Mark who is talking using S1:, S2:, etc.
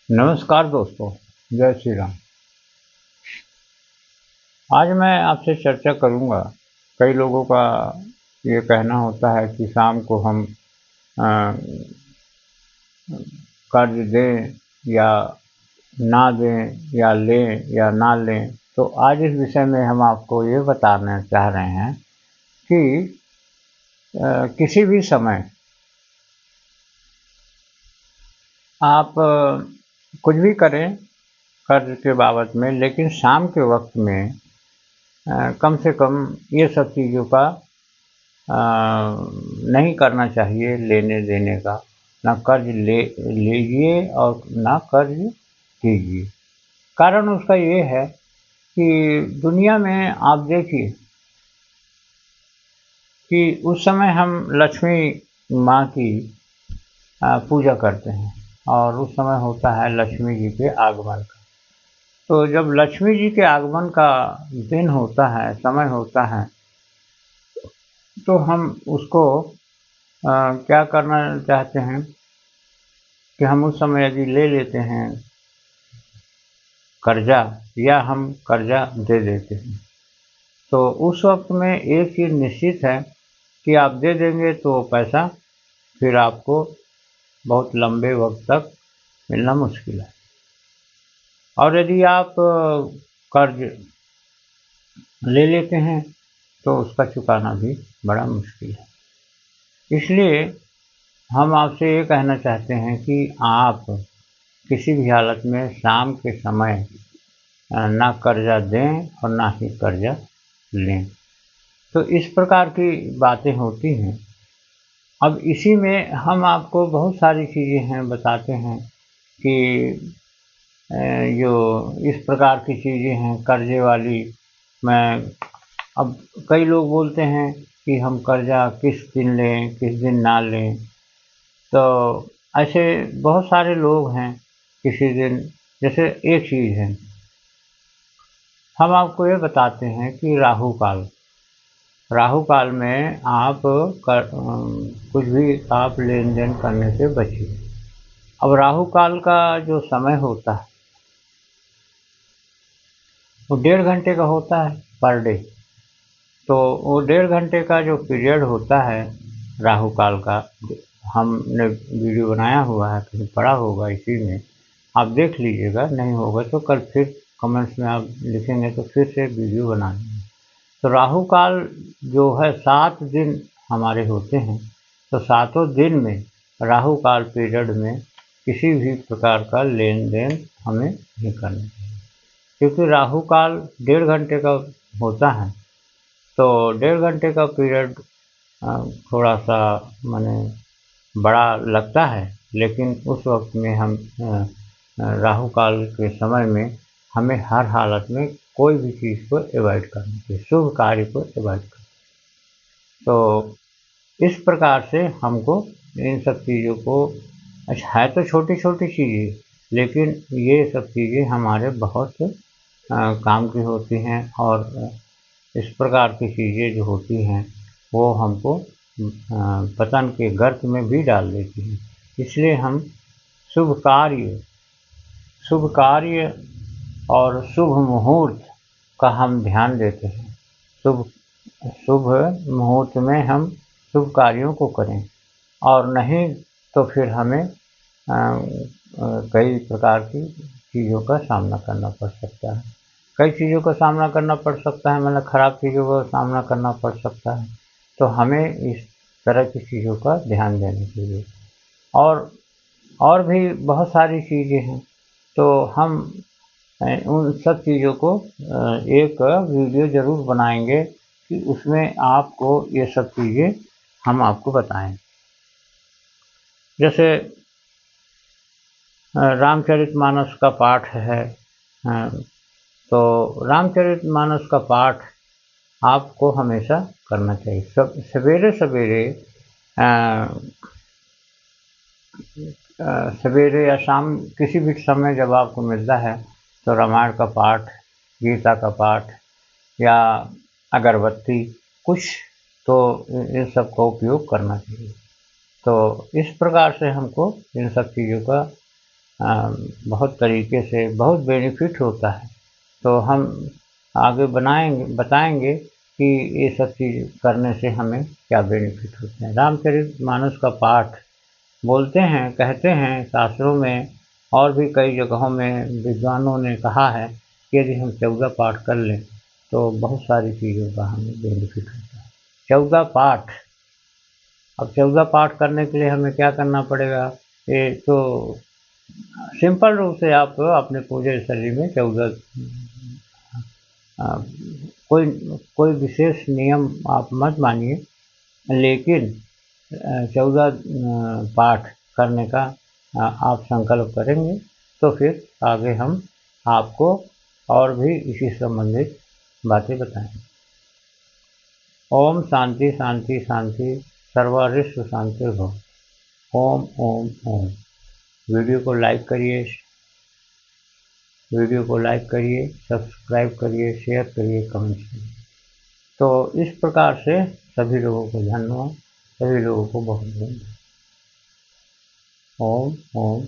S1: नमस्कार दोस्तों, जय श्री राम। आज मैं आपसे चर्चा करूँगा। कई लोगों का ये कहना होता है कि शाम को हम अ, कर्ज दें या ना दें या लें या ना लें। तो आज इस विषय में हम आपको ये बताना चाह रहे हैं कि किसी भी समय आप कुछ भी करें कर्ज के बाबत में, लेकिन शाम के वक़्त में कम से कम ये सब चीज़ों का अ, नहीं करना चाहिए, लेने देने का। ना कर्ज लीजिए और ना कर्ज कीजिए। कारण उसका ये है कि दुनिया में आप देखिए कि उस समय हम लक्ष्मी माँ की पूजा करते हैं और उस समय होता है लक्ष्मी जी के आगमन का। तो जब लक्ष्मी जी के आगमन का दिन होता है, समय होता है, तो हम उसको क्या करना चाहते हैं कि हम उस समय यदि ले लेते हैं कर्जा या हम कर्जा दे देते हैं, तो उस वक्त में एक चीज़ निश्चित है कि आप दे देंगे तो पैसा फिर आपको बहुत लंबे वक्त तक मिलना मुश्किल है। और यदि आप कर्ज ले लेते हैं तो उसका चुकाना भी बड़ा मुश्किल है। इसलिए हम आपसे ये कहना चाहते हैं कि आप किसी भी हालत में शाम के समय ना कर्जा दें और ना ही कर्जा लें। तो इस प्रकार की बातें होती हैं। अब इसी में हम आपको बहुत सारी चीज़ें हैं बताते हैं कि जो इस प्रकार की चीज़ें हैं कर्जे वाली। मैं अब कई लोग बोलते हैं कि हम कर्जा किस दिन लें, किस दिन ना लें। तो ऐसे बहुत सारे लोग हैं। किसी दिन जैसे एक चीज़ है, हम आपको ये बताते हैं कि राहु काल में आप कुछ भी आप लेन देन करने से बचिए। अब राहु काल का जो समय होता है वो 1.5 घंटे का होता है पर डे। तो वो 1.5 घंटे का जो पीरियड होता है राहु काल का, हमने वीडियो बनाया हुआ है, कहीं पड़ा होगा इसी में, आप देख लीजिएगा। नहीं होगा तो कल फिर कमेंट्स में आप लिखेंगे तो फिर से वीडियो बना देंगे। तो राहु काल जो है 7 दिन हमारे होते हैं। तो सातों दिन में राहु काल पीरियड में किसी भी प्रकार का लेन देन हमें नहीं करना चाहिए, क्योंकि राहु काल 1.5 घंटे का होता है। तो 1.5 घंटे का पीरियड थोड़ा सा माने बड़ा लगता है, लेकिन उस वक्त में हम राहु काल के समय में हमें हर हालत में कोई भी चीज़ को अवॉइड करना चाहिए, शुभ कार्य को अवॉइड करना। तो इस प्रकार से हमको इन सब चीज़ों को, अच्छा है तो छोटी-छोटी चीज़ें, लेकिन ये सब चीज़ें हमारे बहुत काम की होती हैं। और इस प्रकार की चीज़ें जो होती हैं वो हमको पतन के गर्त में भी डाल देती हैं। इसलिए हम शुभ कार्य शुभ कार्य और शुभ मुहूर्त का हम ध्यान देते हैं। शुभ शुभ मुहूर्त में हम शुभ कार्यों को करें, और नहीं तो फिर हमें कई प्रकार की चीज़ों का सामना करना पड़ सकता है। कई चीज़ों का सामना करना पड़ सकता है, मतलब खराब चीज़ों का सामना करना पड़ सकता है। तो हमें इस तरह की चीज़ों का ध्यान देना चाहिए। और भी बहुत सारी चीज़ें हैं। तो हम उन सब चीज़ों को एक वीडियो ज़रूर बनाएँगे कि उसमें आपको ये सब चीज़ें हम आपको बताएँ। जैसे रामचरितमानस का पाठ है। अ, तो रामचरितमानस का पाठ आपको हमेशा करना चाहिए। सवेरे-सवेरे सवेरे या शाम किसी भी समय जब आपको मिलता है तो रामायण का पाठ, गीता का पाठ या अगरबत्ती कुछ, तो इन सब का उपयोग करना चाहिए। तो इस प्रकार से हमको इन सब चीज़ों का बहुत तरीके से बहुत बेनिफिट होता है। तो हम आगे बताएंगे कि ये सब चीज़ करने से हमें क्या बेनिफिट होते हैं। रामचरितमानस का पाठ बोलते हैं, कहते हैं शास्त्रों में और भी कई जगहों में विद्वानों ने कहा है कि यदि हम 14 पाठ कर लें तो बहुत सारी चीज़ों का हमें बेनिफिट होता है। 14 पाठ, अब 14 पाठ करने के लिए हमें क्या करना पड़ेगा? ये तो सिंपल रूप से आप अपने पूरे शरीर में 14 कोई कोई विशेष नियम आप मत मानिए, लेकिन 14 पाठ करने का आप संकल्प करेंगे तो फिर आगे हम आपको और भी इसी संबंधित बातें बताएंगे। ओम शांति शांति शांति, सर्वरिष्ट शांति भव। ओम ओम ओम। वीडियो को लाइक करिए, सब्सक्राइब करिए, शेयर करिए, कमेंट करिए। तो इस प्रकार से सभी लोगों को धन्यवाद, सभी लोगों को बहुत बहुत ओम ओम।